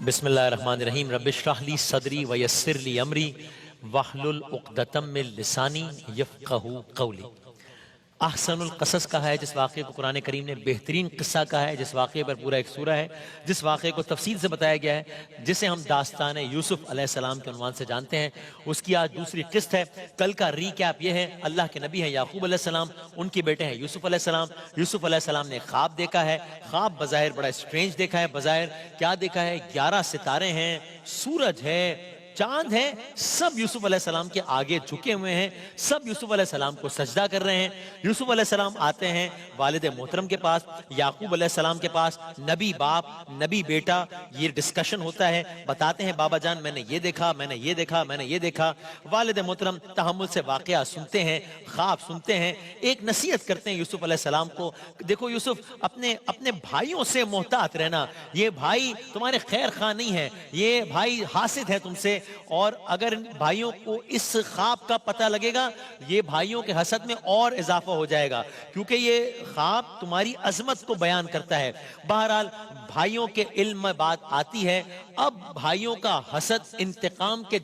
बिस्मिल्लाहिर्रहमानिर्रहीम रब्बिश्रह ली सदरी व यस्सिर ली अमरी वहलुल उक़दतम मिन लिसानी यफ़क़हू क़ौली। अहसनुल क़सस कहा है जिस वाक़े को कुरान करीम ने बेहतरीन किस्सा कहा है, जिस वाक़े पर पूरा एक सूरा है, जिस वाक़े को तफसील से बताया गया है, जिसे हम दास्तान यूसुफ अलैहिस्सलाम के उन्वान से जानते हैं, उसकी आज दूसरी किस्त है। कल का रीकैप यह है, अल्लाह के नबी हैं याकूब अलैहिस्सलाम, उनके बेटे हैं यूसुफ अलैहिस्सलाम। यूसुफ अलैहिस्सलाम ने ख्वाब देखा है। ख्वाब बज़ाहिर बड़ा स्ट्रेंज देखा है। बज़ाहिर क्या देखा है? 11 सितारे हैं, सूरज है, चांद है, सब यूसुफ अलैहिस्सलाम के आगे झुके हुए हैं, सब यूसुफ अलैहिस्सलाम को सजदा कर रहे हैं। यूसुफ अलैहिस्सलाम आते हैं वालिद मोहतरम के पास, याकूब अलैहिस्सलाम के पास, नबी बाप नबी बेटा, ये डिस्कशन होता है। बताते हैं बाबा जान मैंने ये देखा, मैंने ये देखा, मैंने ये देखा। वालिद मोहतरम तहम्मुल से वाक़या सुनते हैं, ख्वाब सुनते हैं, एक नसीहत करते हैं यूसुफ अलैहिस्सलाम को, देखो यूसुफ अपने अपने भाइयों से मोहतात रहना, ये भाई तुम्हारे खैर खा नहीं है, ये भाई हासिद है तुमसे, और अगर भाइयों को इस ख्वाब का पता लगेगा ये भाइयों के हसद में और इजाफा हो जाएगा, क्योंकि ये ख्वाब तुम्हारी अजमत को बयान करता है। बहरहाल भाइयों के इल्म में बात आती है। अब भाइयों का हसद इंतकाम के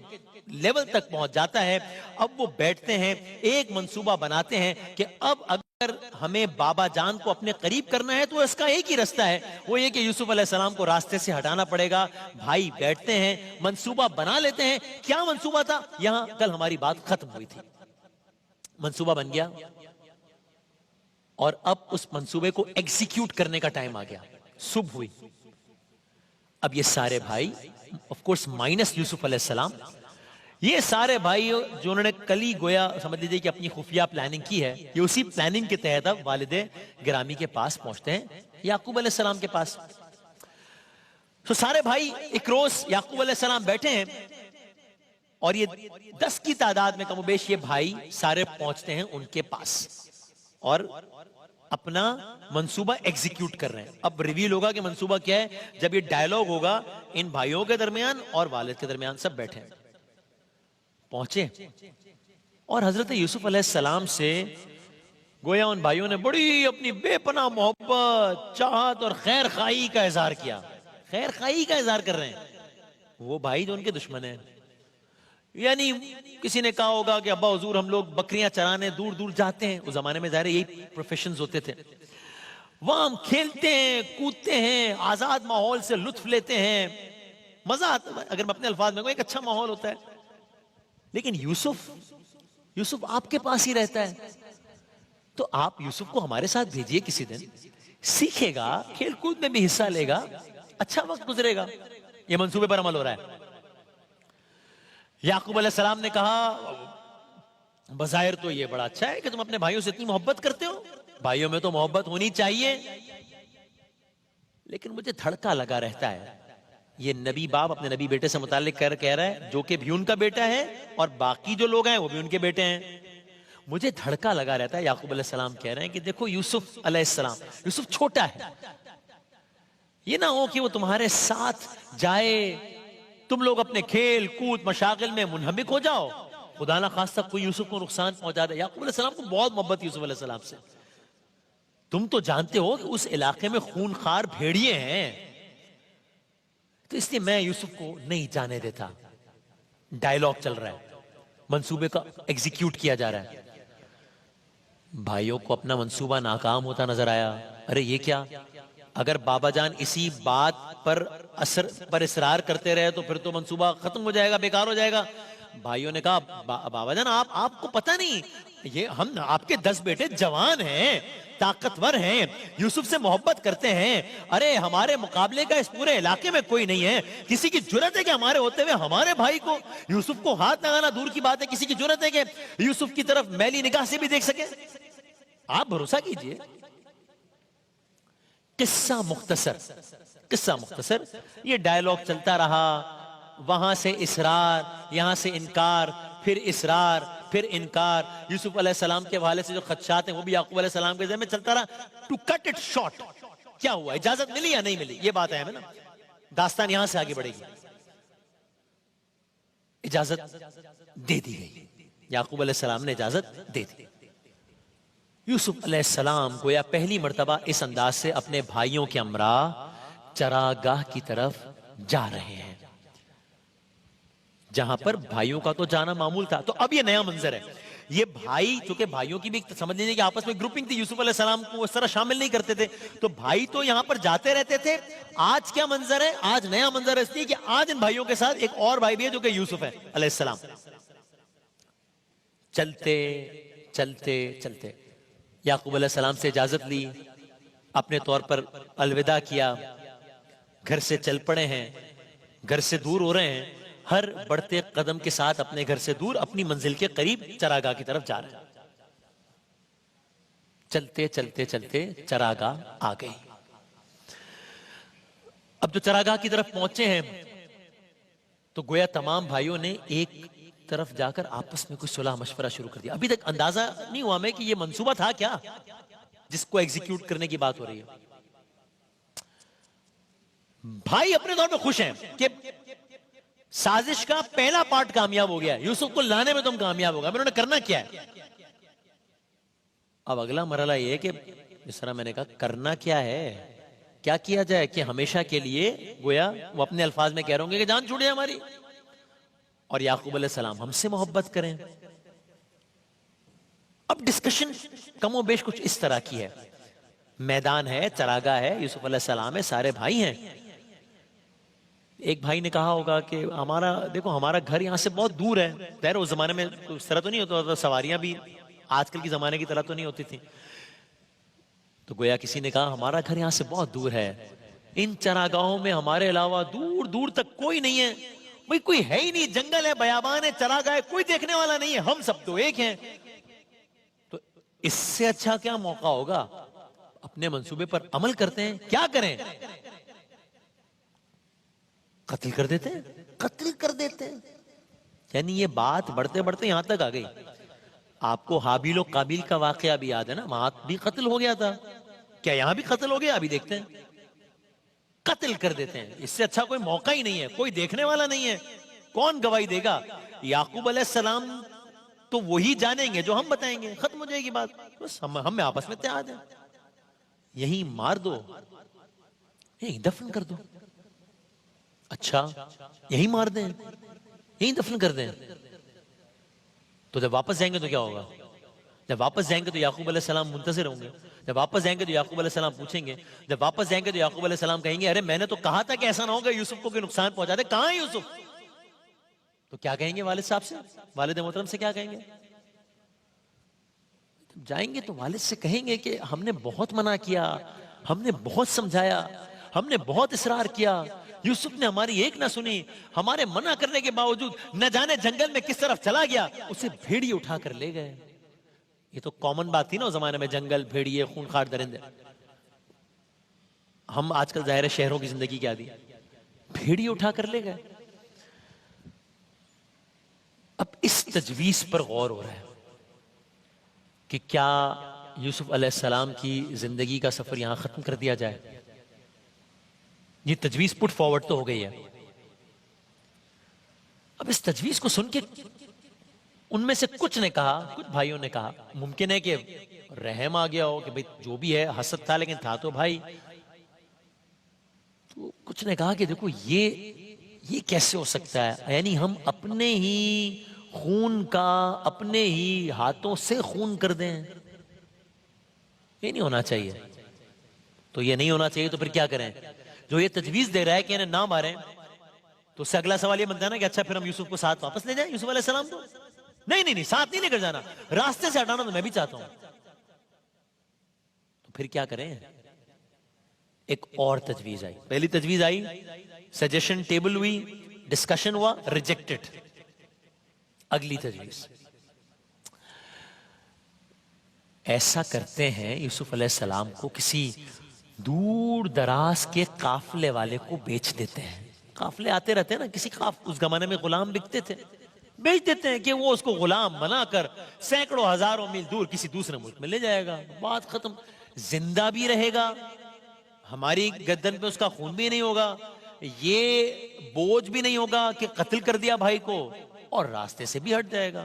लेवल तक पहुंच जाता है। अब वो बैठते हैं, एक मंसूबा बनाते हैं कि अब अगर हमें बाबा जान को अपने करीब करना है तो इसका एक ही रास्ता है, वो ये कि यूसुफ अलैहिस्सलाम को रास्ते से हटाना पड़ेगा। भाई बैठते हैं, मंसूबा बना लेते हैं। क्या मंसूबा था? यहां कल हमारी बात खत्म हुई थी। मंसूबा बन गया और अब उस मंसूबे को एग्जीक्यूट करने का टाइम आ गया। सुबह हुई। अब ये सारे भाई, ऑफ कोर्स माइनस यूसुफ अलैहिस्सलाम, ये सारे भाई जो उन्होंने कली गोया समझ लीजिए कि अपनी खुफिया प्लानिंग की है, ये उसी प्लानिंग के तहत अब वालिदे गिरामी के पास पहुंचते हैं, याकूब अलैहिस्सलाम के पास। तो सारे भाई एक रोज याकूब अलैहिस्सलाम बैठे हैं और ये 10 की तादाद में कमोबेश ये भाई सारे पहुंचते हैं उनके पास और अपना मंसूबा एग्जीक्यूट कर रहे हैं। अब रिवील होगा कि मंसूबा क्या है जब ये डायलॉग होगा इन भाइयों के दरमियान और वालिद के दरमियान। सब बैठे हैं, पहुंचे और हजरत यूसुफ अलैहिस्सलाम से गोया उन भाइयों ने बड़ी अपनी बेपनाह मोहब्बत, चाहत और खैर खाई का इजहार किया। खैर खाई का इजहार कर रहे हैं वो भाई जो उनके दुश्मन हैं। यानी किसी ने कहा होगा कि अब्बा हुजूर हम लोग बकरियां चराने दूर दूर जाते हैं, उस जमाने में ज़ाहिर यही प्रोफेशंस होते थे, वहां हम खेलते हैं, कूदते हैं, आजाद माहौल से लुत्फ लेते हैं, मजा आता है। अगर मैं अपने अल्फाज में कहूं एक अच्छा माहौल होता है। लेकिन यूसुफ आपके पास ही रहता है, तो आप यूसुफ को हमारे साथ भेजिए, किसी दिन सीखेगा, खेल कूद में भी हिस्सा लेगा, अच्छा वक्त गुजरेगा। यह मंसूबे पर अमल हो रहा है। याकूब अलैहिस्सलाम ने कहा बज़ाहिर तो ये बड़ा अच्छा है कि तुम अपने भाइयों से इतनी मोहब्बत करते हो, भाइयों में तो मोहब्बत होनी चाहिए, लेकिन मुझे धड़का लगा रहता है। ये नबी बाप अपने नबी बेटे से मुताल्लिक कह रहा है, जो कि भी उनका बेटा है और बाकी जो लोग हैं वो भी उनके बेटे हैं। मुझे धड़का लगा रहता है। याकूब अलैहिस्सलाम कह रहे हैं कि देखो यूसुफ अलैहिस्सलाम, यूसुफ छोटा है, ये ना हो कि वो तुम्हारे साथ जाए, तुम लोग अपने खेल कूद मशागिल में मुनहमिक हो जाओ, खुदा ना खास्ता कोई यूसुफ को नुकसान पहुंचा दे। याकूब अलैहिस्सलाम को बहुत मोहब्बत यूसुफ अलैहिस्सलाम से। तुम तो जानते हो कि उस इलाके में खूनखार भेड़िए हैं, तो इसलिए मैं यूसुफ को नहीं जाने देता। डायलॉग चल रहा है, मंसूबे का एग्जीक्यूट किया जा रहा है। भाइयों को अपना मंसूबा नाकाम होता नजर आया। अरे ये क्या, अगर बाबा जान इसी बात पर इसरार करते रहे तो फिर तो मंसूबा खत्म हो जाएगा, बेकार हो जाएगा। भाइयों ने कहा बाबा जान आपको पता नहीं, ये हम आपके 10 बेटे जवान हैं, ताकतवर हैं, यूसुफ से मोहब्बत करते हैं। अरे हमारे मुकाबले का इस पूरे इलाके में कोई नहीं है। किसी की जुर्रत है कि हमारे होते हुए हमारे भाई को, यूसुफ को हाथ लगाना दूर की बात है, किसी की जुर्रत है कि यूसुफ की तरफ मैली निगाह से भी देख सके? आप भरोसा कीजिए। किस्सा मुख्तसर, ये डायलॉग चलता रहा। वहां से इसरार, यहां से इनकार, फिर इसरार, फिर इनकार। यूसुफ अलैहिस्सलाम के हवाले से जो खदशात हैं वो भी याकूब अलैहिस्सलाम के ज़हन में चलता रहा। टू कट इट शॉर्ट, क्या हुआ, इजाजत मिली या नहीं मिली, ये बात है ना। दास्तान यहां से आगे बढ़ेगी। इजाजत दे दी गई, याकूब अलैहिस्सलाम ने इजाजत दे दी। यूसुफ अलैहिस्सलाम को या पहली मर्तबा इस अंदाज से अपने भाइयों के हमरा चरागाह की तरफ जा रहे हैं, जहां पर भाइयों का तो जाना मामूल था। तो अब ये नया मंजर है, ये भाई, चूंकि भाइयों की भी समझ लीजिए कि आपस में ग्रुपिंग थी, यूसुफ अलैहिस्सलाम को उस तरह शामिल नहीं करते थे, तो भाई तो यहां पर जाते रहते थे। आज क्या मंजर है, आज नया मंजर है, इसलिए कि आज इन भाइयों के साथ एक और भाई भी है जो कि यूसुफ है अलैहिस्सलाम। चलते चलते चलते याकूब अलैहिस्सलाम से इजाजत ली, अपने तौर पर अलविदा किया, घर से चल पड़े हैं, घर से दूर हो रहे हैं, हर बढ़ते कदम के साथ अपने घर से दूर अपनी मंजिल के करीब चरागाह की तरफ जा रहे हैं। चलते चलते चलते चरागाह आ गई। अब जो चरागाह की तरफ पहुंचे हैं तो गोया तमाम भाइयों ने एक तरफ जाकर आपस में कुछ सुलह मशवरा शुरू कर दिया। अभी तक अंदाजा नहीं हुआ हमें कि यह मंसूबा था क्या जिसको एग्जीक्यूट करने की बात हो रही है। भाई अपने तौर पे खुश हैं कि साजिश का पहला पार्ट कामयाब हो गया, यूसुफ को लाने में तुम कामयाब होगा, उन्होंने करना क्या है। अब अगला मरहला यह है कि जिस तरह मैंने कहा, करना क्या है, क्या किया जाए कि हमेशा के लिए गोया वो अपने अल्फाज में कह रहे होंगे कि जान छूटे हमारी, और याकूब अलैहिस्सलाम हमसे मोहब्बत करें। अब डिस्कशन कमो बेश कुछ इस तरह की है। मैदान है, चरागाह है, यूसुफ अलैहिस्सलाम है, सारे भाई हैं। एक भाई ने कहा होगा कि हमारा देखो, हमारा घर यहां से बहुत दूर है। खैर उस जमाने में उस तरह तो नहीं होता, तो सवारियां भी आजकल की जमाने की तरह तो नहीं होती थी। तो गोया किसी ने कहा हमारा घर यहां से बहुत दूर है, इन चरागाहों में हमारे अलावा दूर दूर तक कोई नहीं है, भाई कोई है ही नहीं, जंगल है, बयाबान है, चरागाह है, कोई देखने वाला नहीं है, हम सब तो एक हैं। तो इससे अच्छा क्या मौका होगा, अपने मंसूबे पर अमल करते हैं। क्या करें, कत्ल कर देते हैं, कत्ल कर देते हैं। यानी ये बात बढ़ते बढ़ते यहां तक आ गई। आपको हाबिल और काबिल का वाकया भी याद है ना, वहां भी कत्ल हो गया था, क्या यहां भी कत्ल हो गया, अभी देखते हैं। कत्ल कर देते हैं, इससे अच्छा कोई मौका ही नहीं है, कोई देखने वाला नहीं है, कौन गवाही देगा। याकूब अलैहिस्सलाम तो वही जानेंगे जो हम बताएंगे, खत्म हो जाएगी बात, बस हम आपस में इत्तेहाद है, यही मार दो, यही दफन कर दो। अच्छा यही मार दें, यही दफन कर दें, तो जब वापस जाएंगे तो क्या होगा। जब वापस जाएंगे तो याकूब अलैहिस्सलाम मुंतज़िर होंगे, जब वापस जाएंगे तो याकूब अलैहिस्सलाम पूछेंगे, जब वापस जाएंगे तो याकूब अलैहिस्सलाम कहेंगे अरे मैंने तो कहा था कि ऐसा ना होगा, यूसुफ को कोई नुकसान पहुंचा दे, कहां है यूसुफ। तो क्या कहेंगे वालिद साहब से, वालिद मोहतरम से क्या कहेंगे। जब जाएंगे तो वालिद से कहेंगे कि हमने बहुत मना किया, हमने बहुत समझाया, हमने बहुत इसरार किया, यूसुफ ने हमारी एक ना सुनी, हमारे मना करने के बावजूद न जाने जंगल में किस तरफ चला गया, उसे भेड़िए उठा कर ले गए। ये तो कॉमन बात थी ना उस जमाने में, जंगल, भेड़िए, खूंखार दरिंदे। हम आजकल जाहिर है शहरों की जिंदगी क्या दी, भेड़िए उठा कर ले गए। अब इस तजवीज पर गौर हो रहा है कि क्या यूसुफ अलैहिस्सलाम की जिंदगी का सफर यहां खत्म कर दिया जाए। ये तजवीज पुट फॉरवर्ड तो हो गई है। अब इस तजवीज को सुन के उनमें से कुछ ने कहा, कुछ भाइयों ने कहा, मुमकिन है कि रहम आ गया हो कि भाई जो भी है हसद था लेकिन था तो भाई। तो कुछ ने कहा कि देखो ये कैसे हो सकता है, यानी हम अपने ही खून का अपने ही हाथों से खून कर दें, ये नहीं होना चाहिए। तो ये नहीं होना चाहिए तो फिर क्या करें। जो ये तजवीज दे रहा है कि इन्हें ना मारें, तो उससे अगला सवाल ये बनता है ना कि अच्छा फिर हम यूसुफ को साथ वापस ले जाएं, यूसुफ अलैहिस्सलाम को। नहीं नहीं नहीं, साथ नहीं लेकर जाना, रास्ते से हटाना तो मैं भी चाहता हूं। तो फिर क्या करें। एक और तजवीज आई, पहली तजवीज आई, सजेशन टेबल हुई, डिस्कशन हुआ, रिजेक्टेड। अगली तजवीज, ऐसा करते हैं यूसुफ अलैहिस्सलाम को किसी दूर दराज के काफले वाले को बेच देते हैं। काफले आते रहते हैं ना, किसी उस जमाने में गुलाम बिकते थे, बेच देते हैं कि वो उसको गुलाम बनाकर सैकड़ों हजारों मील दूर किसी दूसरे मुल्क में ले जाएगा, बात खत्म। जिंदा भी रहेगा, हमारी गर्दन पे उसका खून भी नहीं होगा, ये बोझ भी नहीं होगा कि कत्ल कर दिया भाई को, और रास्ते से भी हट जाएगा,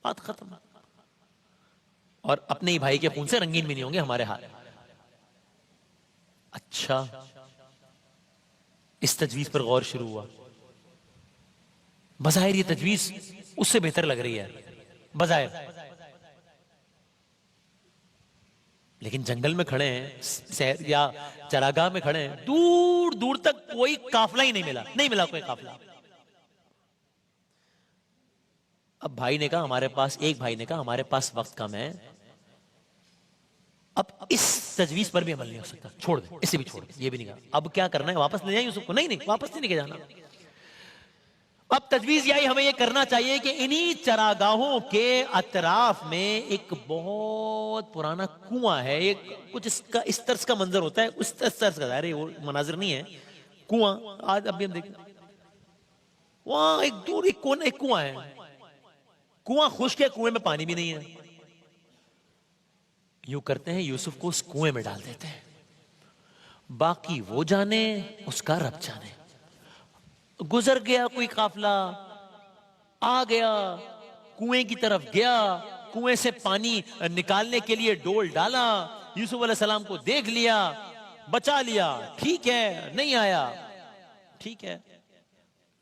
बात खत्म। और अपने ही भाई के खून से रंगीन भी नहीं होंगे हमारे हाथ। अच्छा, इस तजवीज पर गौर शुरू हुआ। बज़ाहिर ये तजवीज उससे बेहतर लग रही है बज़ाहिर, लेकिन जंगल में खड़े हैं, शहर या चरागाह में खड़े हैं, दूर दूर तक कोई काफिला ही नहीं मिला कोई काफिला। अब भाई ने कहा हमारे पास, एक भाई ने कहा हमारे पास वक्त कम है, अब इस तजवीज पर भी अमल नहीं हो सकता, छोड़ दे, इसे भी छोड़ दे। ये भी नहीं कहा अब क्या करना है, वापस ले जाए यूसुफ को? नहीं, वापस नहीं लेके जाना। अब तजवीज यही हमें ये करना चाहिए कि इन्हीं चरागाहों के अतराफ में एक बहुत पुराना कुआं है, एक कुछ इसका इस तरह का मंजर होता है, उस तरह का, अरे वो मनाजिर नहीं है, कुआं आज अभी हम देखते, वहां एक दूर एक कोना एक कुआं है, कुआं खुश्क है, कुएं में पानी भी नहीं है। यूं करते हैं यूसुफ को उस कुएं में डाल देते हैं, बाकी वो जाने उसका रब जाने। गुजर गया कोई काफिला, आ गया, कुएं की तरफ गया, कुएं से पानी निकालने के लिए डोल डाला, यूसुफ अलैहिस्सलाम को देख लिया, बचा लिया, ठीक है, नहीं आया, ठीक है,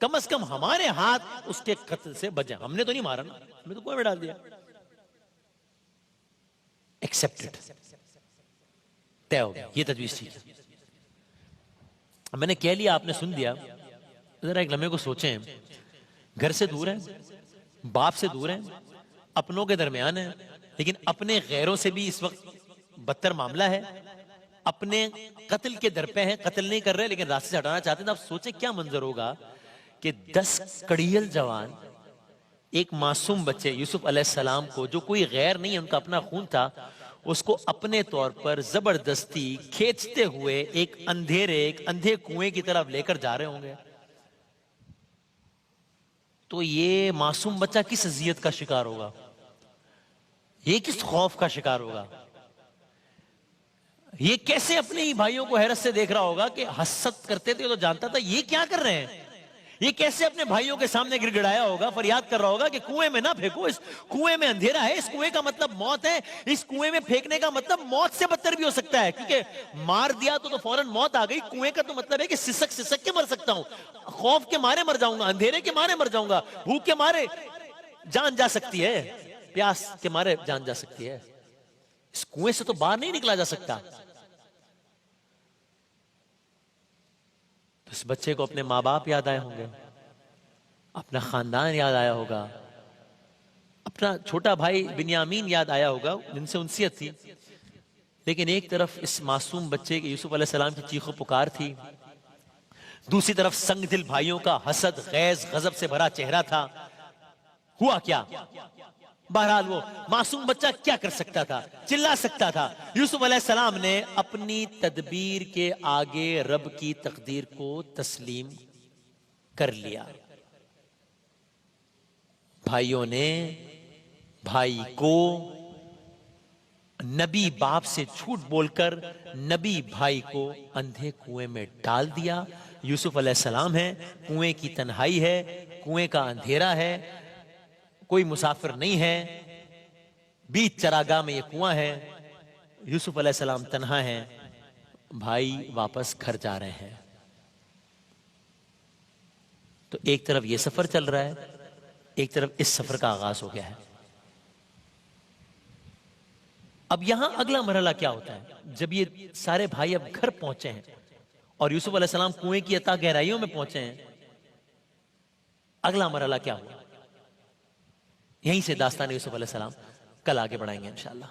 कम से कम हमारे हाथ उसके कत्ल से बचे, हमने तो नहीं मारा ना, हमने तो कुएं में डाल दिया। एक्सेप्टेड, तय हो गया, ये तजवीज ठीक है। मैंने कह लिया, आपने सुन दिया, जरा एक लम्हे को सोचें, घर से दूर है, बाप से दूर है, अपनों के दरमियान है, लेकिन अपने गैरों से भी इस वक्त बदतर मामला है, अपने कत्ल के दर पे हैं, कत्ल नहीं कर रहे लेकिन रास्ते से हटाना चाहते हैं। तो आप सोचें क्या मंजर होगा कि 10 कड़ियल जवान एक मासूम बच्चे यूसुफ अलैहिस्सलाम को, जो कोई गैर नहीं है, उनका अपना खून था, उसको अपने तौर पर जबरदस्ती खींचते हुए एक अंधे कुएं की तरफ लेकर जा रहे होंगे। तो ये मासूम बच्चा किस अजियत का शिकार होगा, ये किस खौफ का शिकार होगा, ये कैसे अपने ही भाइयों को हैरत से देख रहा होगा कि हसद करते थे तो जानता था ये क्या कर रहे हैं, ये कैसे अपने भाइयों के सामने गिड़गिड़ाया होगा, फरियाद कर रहा होगा कि कुएं में ना फेंको, इस कुएं में अंधेरा है, इस कुएं का मतलब मौत है, इस कुएं में फेंकने का मतलब मौत से बदतर भी हो सकता है, क्योंकि मार दिया तो फौरन मौत आ गई, कुएं का तो मतलब है कि सिसक के मर सकता हूं, खौफ के मारे मर जाऊंगा, अंधेरे के मारे मर जाऊंगा, भूख के मारे जान जा सकती है, प्यास के मारे जान जा सकती है, इस कुएं से तो बाहर नहीं निकला जा सकता। इस बच्चे को अपने माँ बाप याद आए होंगे, अपना खानदान याद आया होगा, अपना छोटा भाई बिन्यामीन याद आया होगा जिनसे उनसियत थी, लेकिन एक तरफ इस मासूम बच्चे के यूसुफ अलैहिस्सलाम की चीखो पुकार थी, दूसरी तरफ संग दिल भाइयों का हसद गैज गजब से भरा चेहरा था। हुआ क्या? बहरहाल वो मासूम बच्चा क्या कर सकता था, चिल्ला सकता था। यूसुफ अलैहिस्सलाम ने अपनी तदबीर के आगे रब की तकदीर को तस्लीम कर लिया। भाइयों ने भाई को नबी बाप से झूठ बोलकर नबी भाई को अंधे कुएं में डाल दिया। यूसुफ अलैहिस्सलाम है, कुएं की तन्हाई है, कुएं का अंधेरा है, कोई मुसाफिर नहीं है, बीच चरागाह में ये कुआं है, यूसुफ अलैहिस्सलाम तन्हा है, भाई वापस घर जा रहे हैं। तो एक तरफ ये सफर चल रहा है, एक तरफ इस सफर का आगाज हो गया है। अब यहां अगला मरहला क्या होता है, जब ये सारे भाई अब घर पहुंचे हैं और यूसुफ अलैहिस्सलाम कुएं की अता गहराइयों में पहुंचे हैं, अगला मरहला क्या हुआ? यहीं से दास्तान यूसुफ अलैहिस्सलाम कल आगे बढ़ाएंगे इंशाअल्लाह।